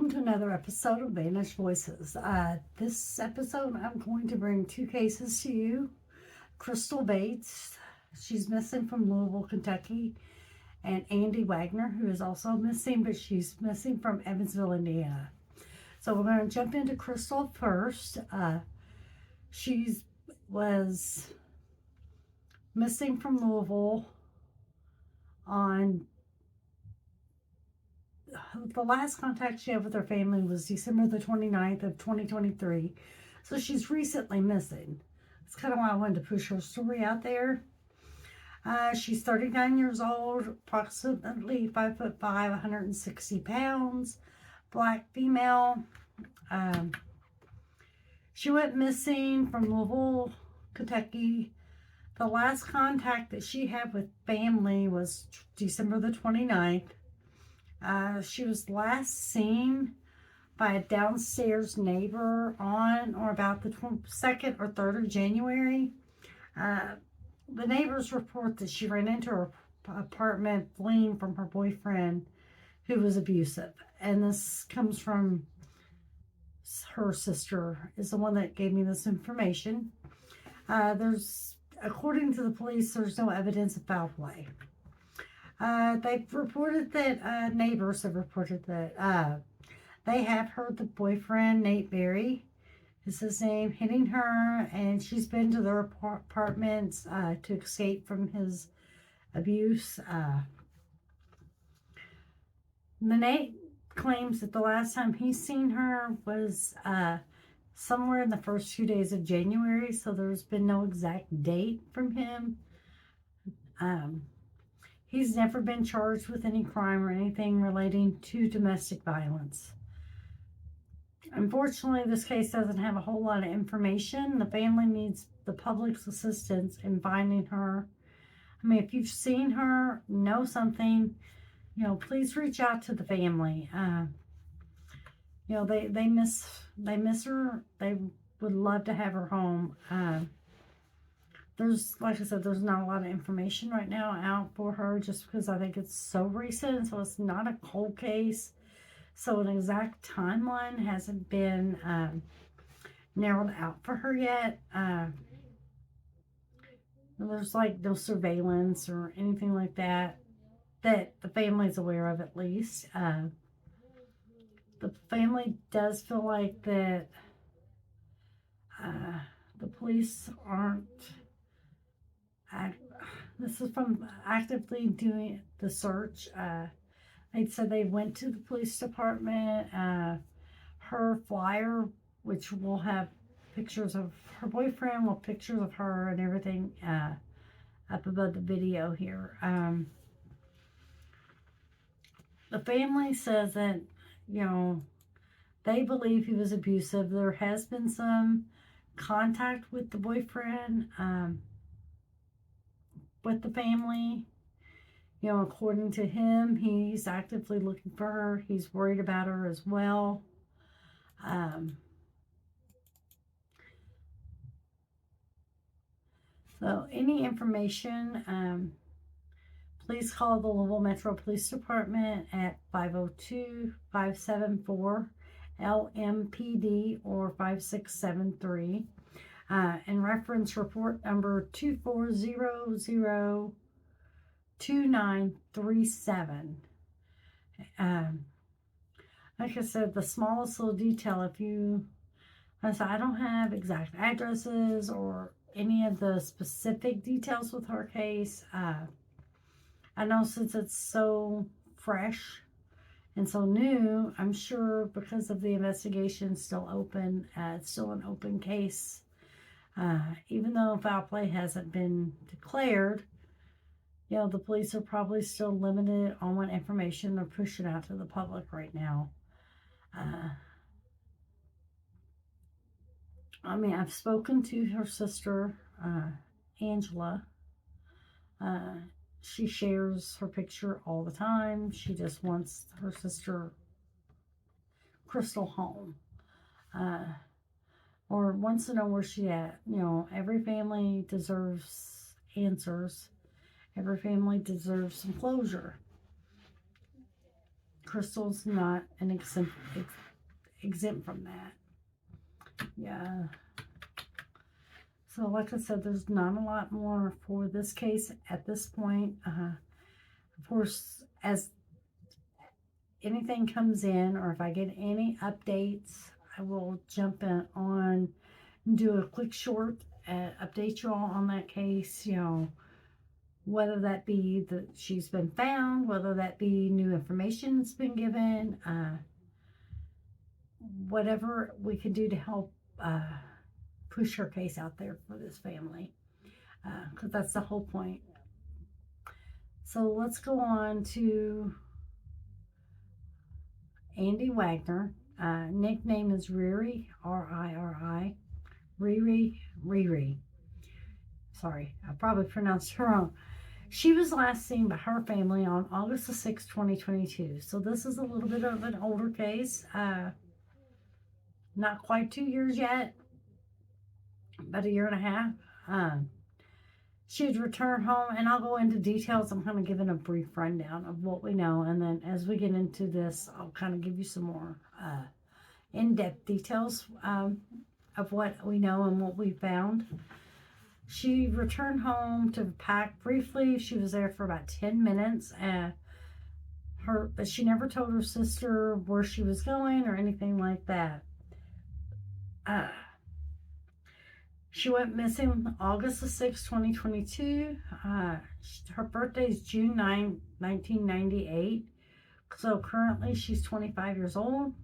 welcome to another episode of Vanished Voices. This episode, I'm going to bring two cases to you. Crystal Bates, she's missing from Louisville, Kentucky, and Andi Wagner, who is also missing, but she's missing from Evansville, Indiana. So we're going to jump into Crystal first. She was missing from Louisville on the last contact she had with her family was December the 29th of 2023. So she's recently missing. That's kind of why I wanted to push her story out there. She's 39 years old, approximately 5'5", 160 pounds, black female. She went missing from Louisville, Kentucky. The last contact that she had with family was December the 29th. She was last seen by a downstairs neighbor on or about the 2nd or 3rd of January. The neighbors report that she ran into her apartment fleeing from her boyfriend who was abusive. And this comes from her sister, is the one that gave me this information. According to the police, there's no evidence of foul play. They've reported that, neighbors have reported that they have heard the boyfriend, Nate Berry, is his name, hitting her, and she's been to their apartments to escape from his abuse. Nate claims that the last time he's seen her was somewhere in the first few days of January, so there's been no exact date from him. He's never been charged with any crime or anything relating to domestic violence. Unfortunately, this case doesn't have a whole lot of information. The family needs the public's assistance in finding her. I mean, if you've seen her, know something, please reach out to the family. They miss her. They would love to have her home. Like I said, there's not a lot of information right now out for her just because I think it's so recent. So it's not a cold case. So an exact timeline hasn't been narrowed out for her yet. There's like no surveillance or anything like that the family's aware of, at least. The family does feel like that the police aren't... This is from actively doing the search. They said they went to the police department. Her flyer, which will have pictures of her boyfriend, with pictures of her and everything up above the video here. The family says that, they believe he was abusive. There has been some contact with the boyfriend, with the family. According to him, he's actively looking for her. He's worried about her as well. So any information, please call the Louisville Metro Police Department at 502-574-LMPD or 5673. And reference report number 24002937. Like I said, the smallest little detail, I don't have exact addresses or any of the specific details with her case. I know since it's so fresh and so new, I'm sure because of the investigation still open, it's still an open case. Even though foul play hasn't been declared, the police are probably still limited on what information they're pushing out to the public right now. I've spoken to her sister, Angela. She shares her picture all the time. She just wants her sister, Crystal, home. Or wants to know where she's at. Every family deserves answers. Every family deserves some closure. Crystal's not an exempt from that. Yeah. So like I said, there's not a lot more for this case at this point. Of course, as anything comes in, or if I get any updates, I will jump in on and do a quick short update you all on that case, you know, whether that be that she's been found, whether that be new information that's been given, whatever we can do to help push her case out there for this family, because that's the whole point. So let's go on to Andi Wagner. Nickname is Riri, R-I-R-I. Riri. Sorry, I probably pronounced her wrong. She was last seen by her family on August the 6th, 2022. So this is a little bit of an older case. Not quite 2 years yet, about a year and a half. She had returned home, and I'll go into details. I'm kind of giving a brief rundown of what we know, and then as we get into this, I'll kind of give you some more in-depth details of what we know and what we found. She returned home to pack briefly. She was there for about 10 minutes, but she never told her sister where she was going or anything like that. She went missing August the 6th, 2022. Her birthday is June 9, 1998. So currently she's 25 years old.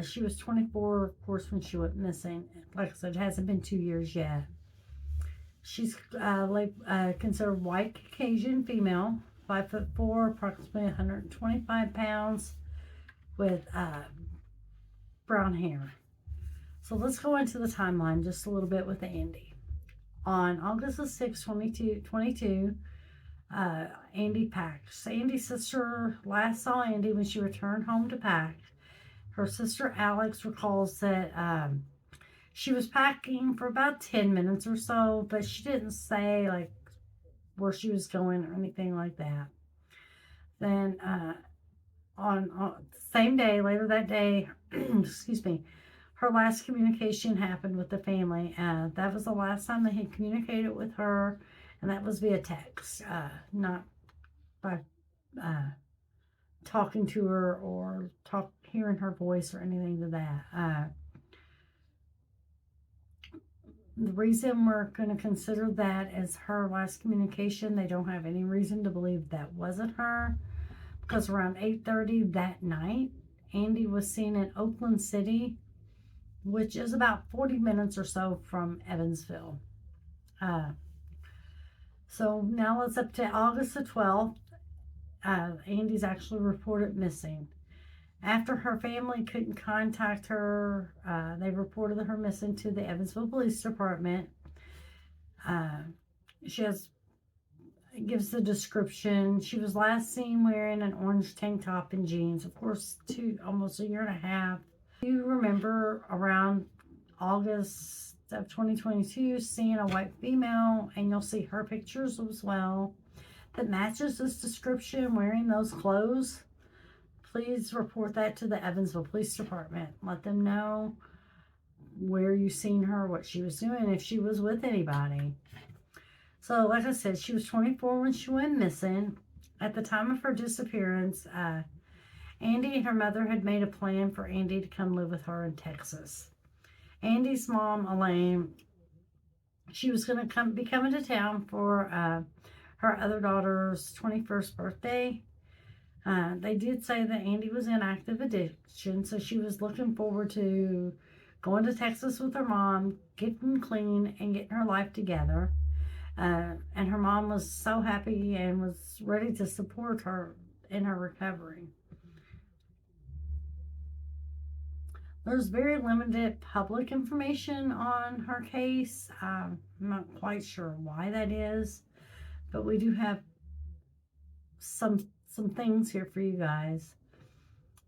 She was 24, of course, when she went missing. Like I said, it hasn't been 2 years yet. She's considered white Caucasian female, 5'4", approximately 125 pounds, with brown hair. So let's go into the timeline just a little bit with Andi. On August the 6th, 2022, Andi packed. So Andi's sister last saw Andi when she returned home to pack. Her sister Alex recalls that she was packing for about 10 minutes or so, but she didn't say like where she was going or anything like that. Then on the same day, later that day, excuse me, her last communication happened with the family. That was the last time they had communicated with her, and that was via text, not by talking to her or hearing her voice or anything to that. The reason we're going to consider that as her last communication, they don't have any reason to believe that wasn't her, because around 8:30 that night, Andi was seen in Oakland City, which is about 40 minutes or so from Evansville. So now it's up to August the 12th. Andi's actually reported missing. After her family couldn't contact her, they reported her missing to the Evansville Police Department. Gives the description. She was last seen wearing an orange tank top and jeans. Of course, almost a year and a half. You remember around August of 2022 seeing a white female, and you'll see her pictures as well, that matches this description wearing those clothes. Please report that to the Evansville Police Department. Let them know where you seen her, what she was doing, if she was with anybody. So like I said, she was 24 when she went missing. At the time of her disappearance, Andi and her mother had made a plan for Andi to come live with her in Texas. Andi's mom, Elaine, she was going to be coming to town for her other daughter's 21st birthday. They did say that Andi was in active addiction, so she was looking forward to going to Texas with her mom, getting clean, and getting her life together. And her mom was so happy and was ready to support her in her recovery. There's very limited public information on her case. I'm not quite sure why that is, but we do have some things here for you guys.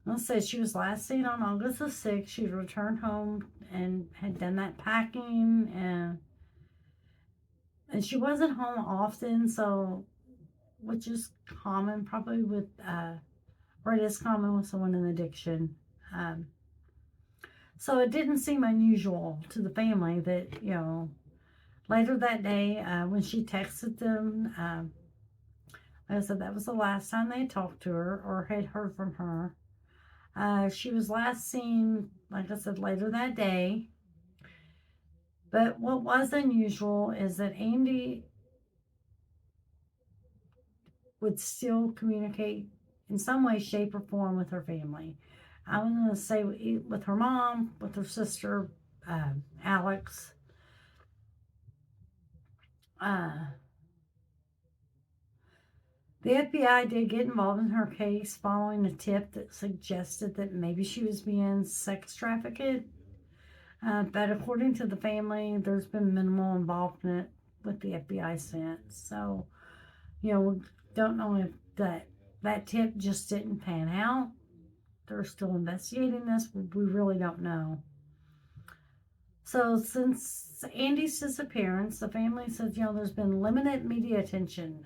Let's say she was last seen on August the 6th. She returned home and had done that packing, and she wasn't home often, so which is common probably with or it is common with someone in addiction. So it didn't seem unusual to the family that, later that day, when she texted them, like I said, that was the last time they talked to her or had heard from her. She was last seen, like I said, later that day. But what was unusual is that Andi would still communicate in some way, shape, or form with her family. I'm going to say with her mom, with her sister, Alex. The FBI did get involved in her case following a tip that suggested that maybe she was being sex trafficked. But according to the family, there's been minimal involvement with the FBI since. So, we don't know if that tip just didn't pan out. They're still investigating this. We really don't know. So since Andi's disappearance, the family says, there's been limited media attention.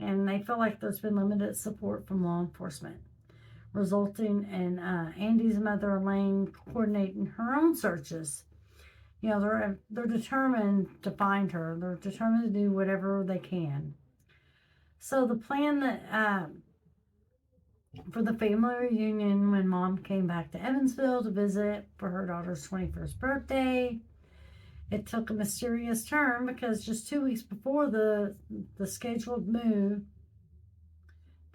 And they feel like there's been limited support from law enforcement, resulting in Andi's mother, Elaine, coordinating her own searches. They're determined to find her. They're determined to do whatever they can. So the plan that for the family reunion when Mom came back to Evansville to visit for her daughter's 21st birthday, it took a mysterious turn because just 2 weeks before the scheduled move,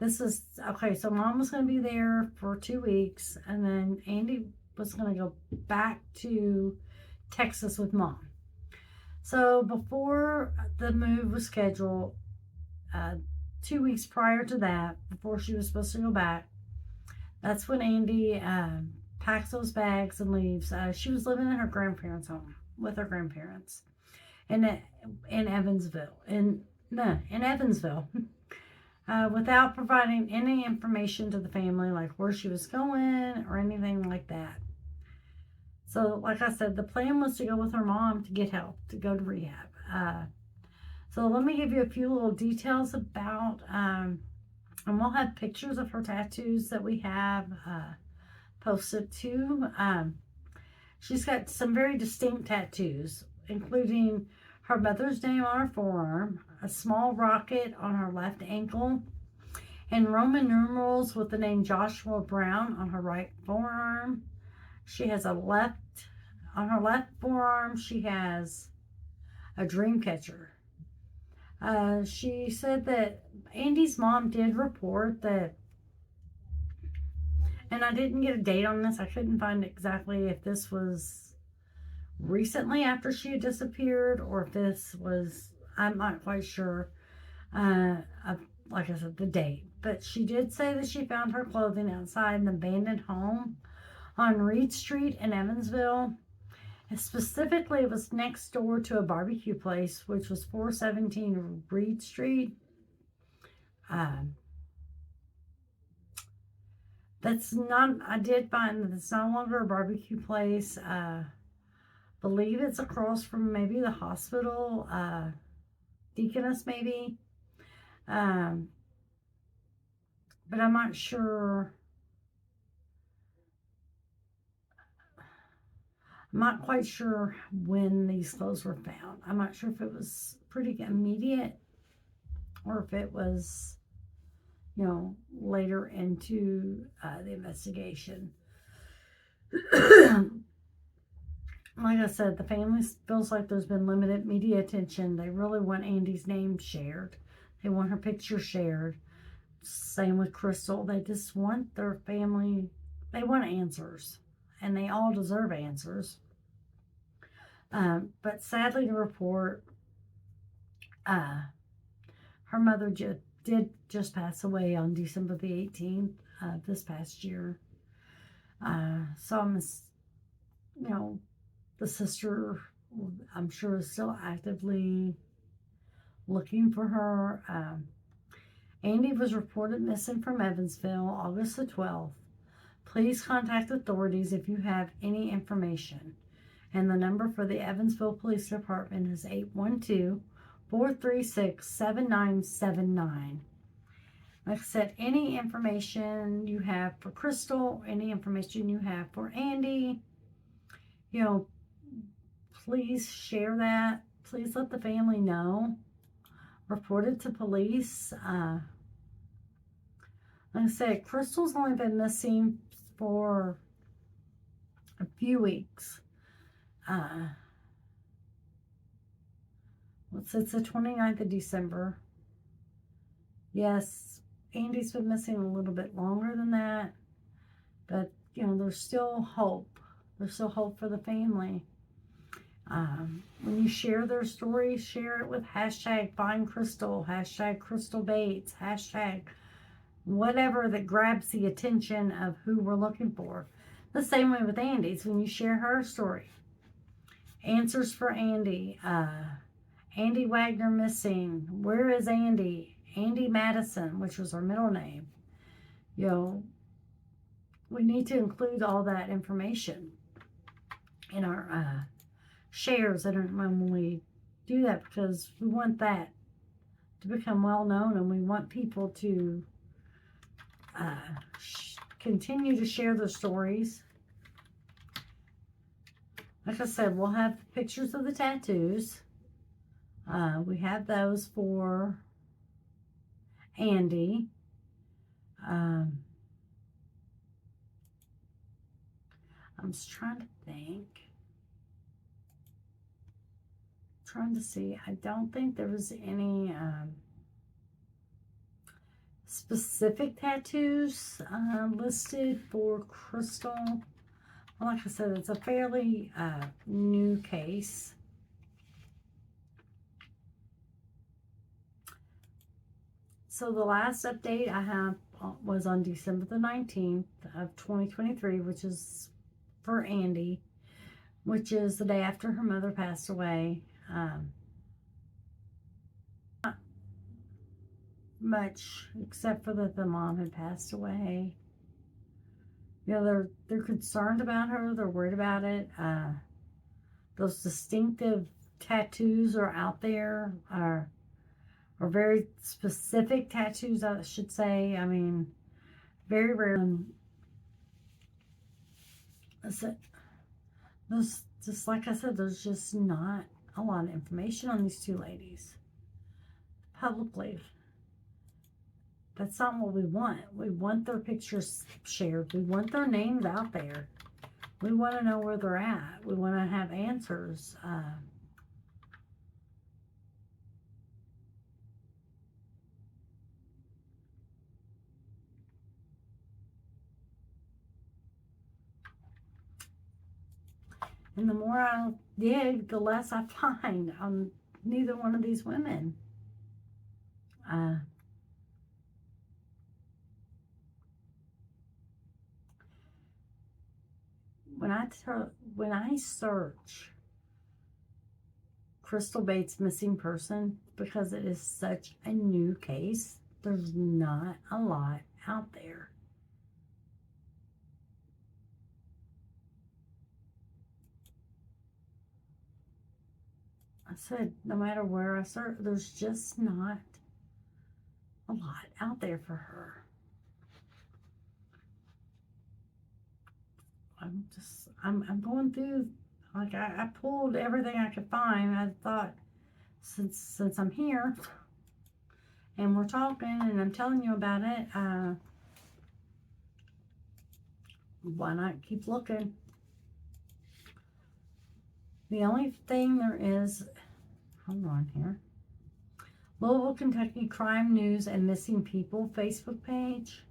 so Mom was going to be there for 2 weeks, and then Andi was going to go back to Texas with Mom. So before the move was scheduled, 2 weeks prior to that, before she was supposed to go back, that's when Andi packs those bags and leaves. She was living in her grandparents' home with her grandparents in Evansville. In Evansville. Without providing any information to the family, like where she was going or anything like that. So, like I said, the plan was to go with her mom to get help, to go to rehab. So let me give you a few little details about, and we'll have pictures of her tattoos that we have posted too. She's got some very distinct tattoos, including her mother's name on her forearm, a small rocket on her left ankle, and Roman numerals with the name Joshua Brown on her right forearm. She has on her left forearm, she has a dream catcher. She said that Andi's mom did report that, and I didn't get a date on this. I couldn't find exactly if this was recently after she had disappeared or if this was, I'm not quite sure, like I said, the date. But she did say that she found her clothing outside an abandoned home on Reed Street in Evansville. And specifically, it was next door to a barbecue place, which was 417 Reed Street. I did find that it's no longer a barbecue place. Believe it's across from maybe the hospital, Deaconess maybe. But I'm not sure. I'm not quite sure when these clothes were found. I'm not sure if it was pretty immediate or if it was, later into the investigation. Like I said, the family feels like there's been limited media attention. They really want Andi's name shared. They want her picture shared. Same with Crystal. They just want their family, they want answers. And they all deserve answers. But sadly to report, her mother did just pass away on December the 18th this past year. So I'm, the sister, I'm sure, is still actively looking for her. Andi was reported missing from Evansville August the 12th. Please contact authorities if you have any information. And the number for the Evansville Police Department is 812-436-7979. Like I said, any information you have for Crystal, any information you have for Andi, you know, please share that. Please let the family know. Report it to police. Like I said, Crystal's only been missing for a few weeks. Since the 29th of December. Yes, Andi's been missing a little bit longer than that. But, you know, there's still hope. There's still hope for the family. When you share their story, share it with hashtag Find Crystal, hashtag Crystal Bates, hashtag whatever that grabs the attention of who we're looking for. The same way with Andi's. When you share her story, answers for Andi, Andi Wagner missing, where is Andi? Andi Madison, which was her middle name. You know, we need to include all that information in our shares when we do that, because we want that to become well known, and we want people to continue to share their stories. Like I said, we'll have pictures of the tattoos. We have those for Andi. I'm just trying to think. Trying to see. I don't think there was any specific tattoos listed for Crystal. Well, like I said, it's a fairly new case. So the last update I have was on December the 19th of 2023, which is for Andi, which is the day after her mother passed away. Not much, except for that the mom had passed away. You know, they're concerned about her. They're worried about it. Those distinctive tattoos are out there, or very specific tattoos, I should say. I mean, very rare. Just like I said, there's just not a lot of information on these two ladies publicly. That's not what we want. We want their pictures shared. We want their names out there. We want to know where they're at. We want to have answers. And the more I dig, the less I find on neither one of these women. When I search Crystal Bates missing person, because it is such a new case, there's not a lot out there. I said, no matter where I search, there's just not a lot out there for her. I'm going through, like, I pulled everything I could find. I thought, since I'm here and we're talking and I'm telling you about it, why not keep looking? The only thing there is, hold on here, Louisville, Kentucky Crime News and Missing People Facebook page.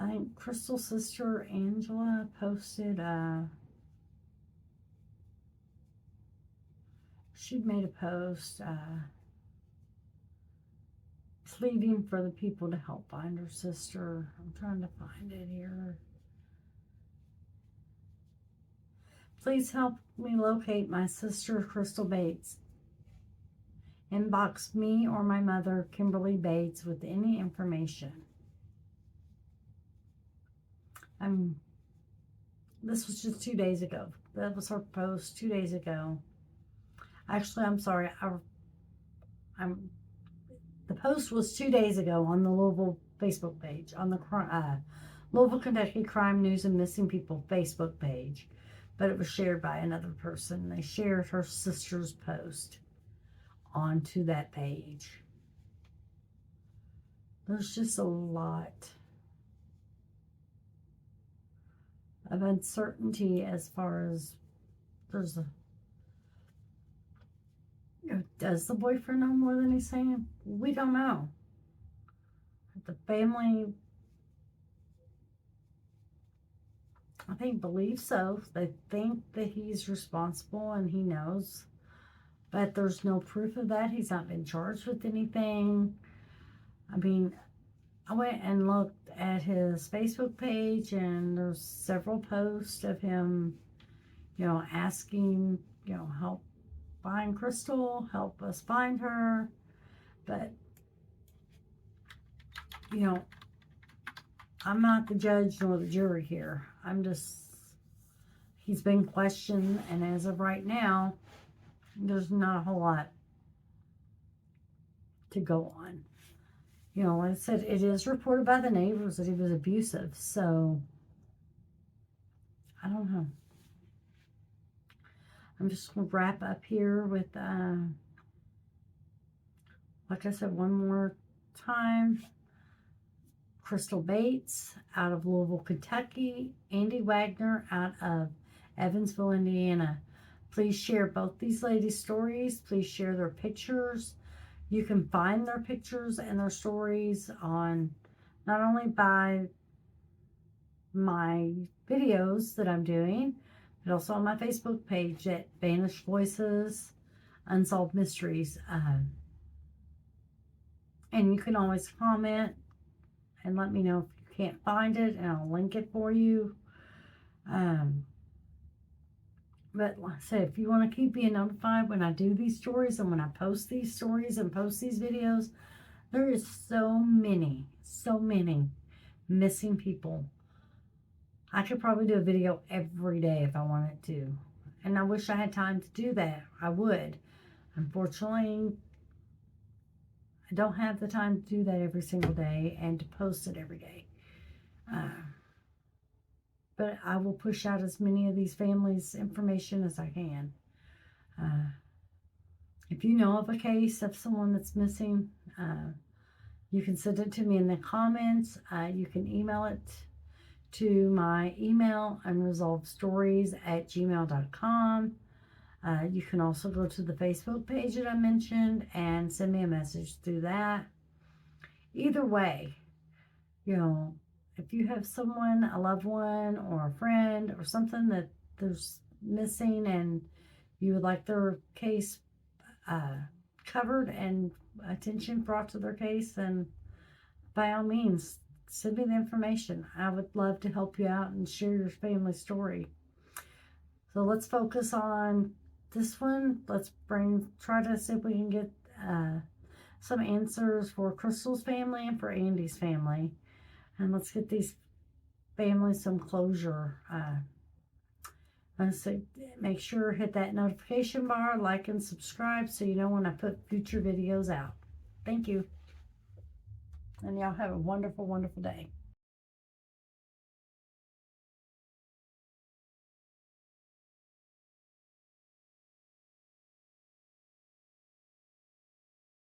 I think Crystal's sister Angela posted, she'd made a post pleading for the people to help find her sister. I'm trying to find it here. Please help me locate my sister, Crystal Bates. Inbox me or my mother, Kimberly Bates, with any information. This was just 2 days ago. That was her post 2 days ago. Actually, I'm sorry. I'm the post was 2 days ago on the Louisville Facebook page, on the Louisville, Kentucky Crime News and Missing People Facebook page, but it was shared by another person. They shared her sister's post onto that page. There's just a lot of uncertainty as far as does the boyfriend know more than he's saying? We don't know. The family, I think, believes so. They think that he's responsible and he knows, but there's no proof of that. He's not been charged with anything. I mean, I went and looked at his Facebook page, and there's several posts of him, asking, help find Crystal, help us find her. But, I'm not the judge nor the jury here. He's been questioned, and as of right now, there's not a whole lot to go on. Like I said, it is reported by the neighbors that he was abusive, so I don't know. I'm just going to wrap up here with, like I said, one more time. Crystal Bates out of Louisville, Kentucky. Andi Wagner out of Evansville, Indiana. Please share both these ladies' stories. Please share their pictures. You can find their pictures and their stories on not only by my videos that I'm doing, but also on my Facebook page at Vanished Voices, Unsolved Mysteries. And you can always comment and let me know if you can't find it, and I'll link it for you. But like I said, if you want to keep being notified when I do these stories and when I post these stories and post these videos, there is so many missing people. I could probably do a video every day if I wanted to. And I wish I had time to do that. I would. Unfortunately, I don't have the time to do that every single day and to post it every day. But I will push out as many of these families' information as I can. If you know of a case of someone that's missing, you can send it to me in the comments. You can email it to my email, unresolvedstories@gmail.com. You can also go to the Facebook page that I mentioned and send me a message through that. Either way, if you have someone, a loved one or a friend or something that there's missing and you would like their case covered and attention brought to their case, then by all means, send me the information. I would love to help you out and share your family story. So let's focus on this one. Let's try to see if we can get some answers for Crystal's family and for Andi's family. And let's get these families some closure. So make sure hit that notification bar, like and subscribe so you know when I put future videos out. Thank you. And y'all have a wonderful, wonderful day.